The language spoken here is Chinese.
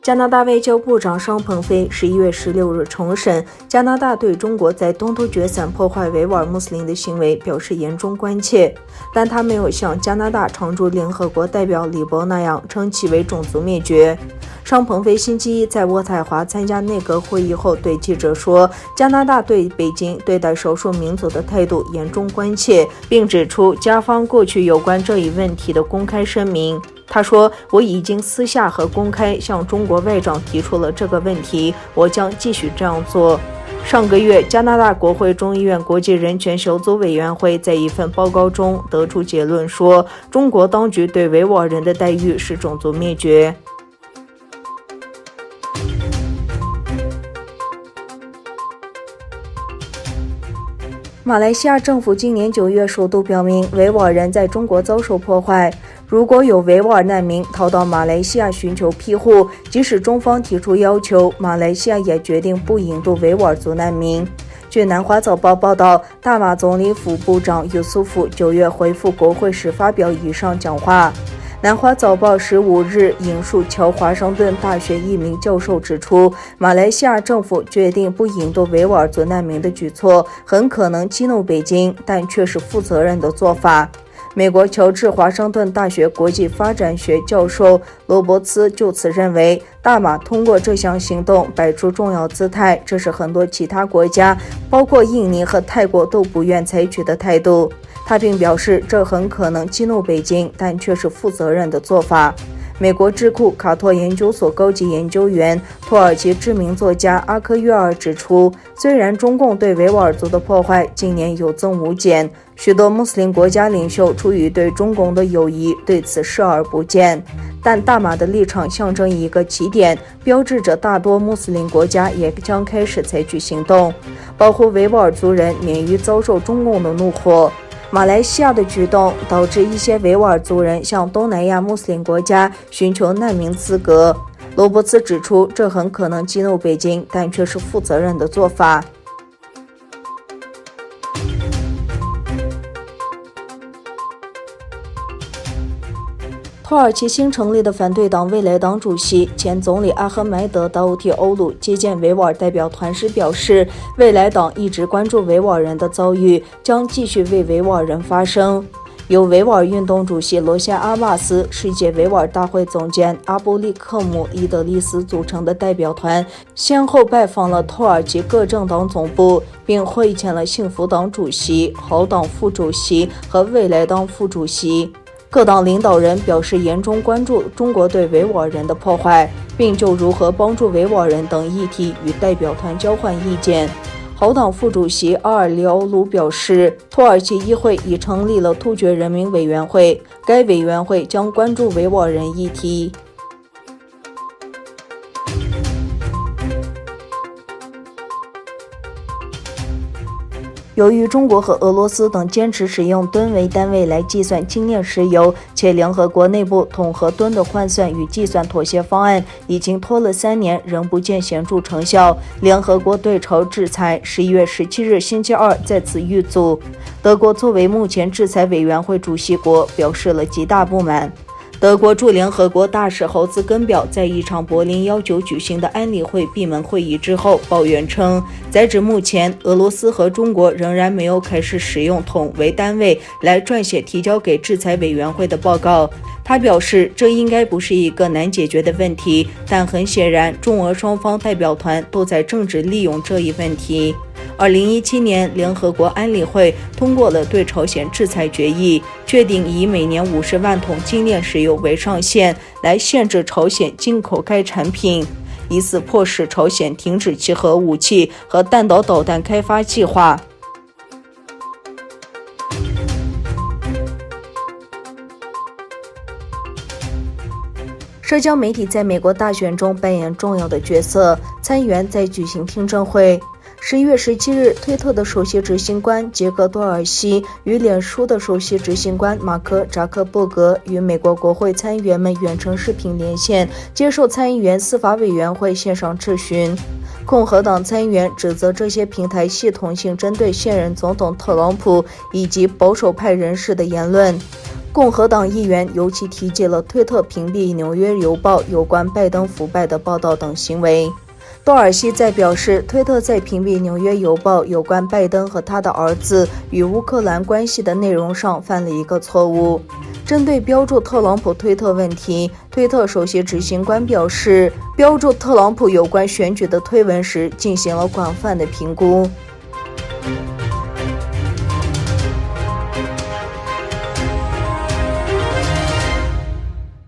加拿大外交部长商鹏飞11月16日重申，加拿大对中国在东突厥省破坏维吾尔穆斯林的行为表示严重关切，但他没有像加拿大常驻联合国代表李博那样称其为种族灭绝。商鹏飞星期一在渥太华参加内阁会议后对记者说，加拿大对北京对待少数民族的态度严重关切，并指出加方过去有关这一问题的公开声明。他说，我已经私下和公开向中国外长提出了这个问题，我将继续这样做。上个月，加拿大国会众议院国际人权小组委员会在一份报告中得出结论说，中国当局对维吾尔人的待遇是种族灭绝。马来西亚政府今年9月首度表明，维吾尔人在中国遭受迫害，如果有维吾尔难民逃到马来西亚寻求庇护，即使中方提出要求，马来西亚也决定不引渡维吾尔族难民。据南华早报报道，大马总理府部长尤苏夫9月回复国会时发表以上讲话。南华早报15日引述乔华盛顿大学一名教授指出，马来西亚政府决定不引渡维吾尔族难民的举措很可能激怒北京，但却是负责任的做法。美国乔治华盛顿大学国际发展学教授罗伯茨就此认为，大马通过这项行动摆出重要姿态，这是很多其他国家，包括印尼和泰国都不愿采取的态度。他并表示，这很可能激怒北京，但却是负责任的做法。美国智库卡托研究所高级研究员、土耳其知名作家阿克约尔指出，虽然中共对维吾尔族的破坏近年有增无减，许多穆斯林国家领袖出于对中共的友谊对此视而不见，但大马的立场象征一个起点，标志着大多穆斯林国家也将开始采取行动，保护维吾尔族人免于遭受中共的怒火。马来西亚的举动导致一些维吾尔族人向东南亚穆斯林国家寻求难民资格。罗伯茨指出，这很可能激怒北京，但却是负责任的做法。土耳其新成立的反对党未来党主席、前总理阿赫迈德·达乌提欧鲁接见维吾尔代表团时表示，未来党一直关注维吾尔人的遭遇，将继续为维吾尔人发声。由维吾尔运动主席罗夏阿瓦斯、世界维吾尔大会总监阿布利克姆·伊德利斯组成的代表团，先后拜访了土耳其各政党总部，并会见了幸福党主席、好党副主席和未来党副主席。各党领导人表示严重关注中国对维吾尔人的破坏，并就如何帮助维吾尔人等议题与代表团交换意见。好党副主席阿尔里欧鲁表示，土耳其议会已成立了突厥人民委员会，该委员会将关注维吾尔人议题。由于中国和俄罗斯等坚持使用吨为单位来计算精炼石油，且联合国内部统合吨的换算与计算妥协方案已经拖了3年，仍不见显著成效，联合国对朝制裁11月17日星期二再次遇阻。德国作为目前制裁委员会主席国，表示了极大不满。德国驻联合国大使豪兹根表在一场柏林要求举行的安理会闭门会议之后抱怨称，截至目前，俄罗斯和中国仍然没有开始使用桶为单位来撰写提交给制裁委员会的报告。他表示，这应该不是一个难解决的问题，但很显然，中俄双方代表团都在政治利用这一问题。2017年，联合国安理会通过了对朝鲜制裁决议，确定以每年50万桶精炼石油为上限，来限制朝鲜进口该产品，以此迫使朝鲜停止其核武器和弹道导弹开发计划。社交媒体在美国大选中扮演重要的角色，参议员在举行听证会。11月17日，推特的首席执行官杰克·多尔西与脸书的首席执行官马克·扎克伯格与美国国会参议员们远程视频连线，接受参议员司法委员会线上质询。共和党参议员指责这些平台系统性针对现任总统特朗普以及保守派人士的言论。共和党议员尤其提及了推特屏蔽《纽约邮报》有关拜登腐败的报道等行为。多尔西在表示，推特在屏蔽《纽约邮报》有关拜登和他的儿子与乌克兰关系的内容上犯了一个错误。针对标注特朗普推特问题，推特首席执行官表示，标注特朗普有关选举的推文时进行了广泛的评估。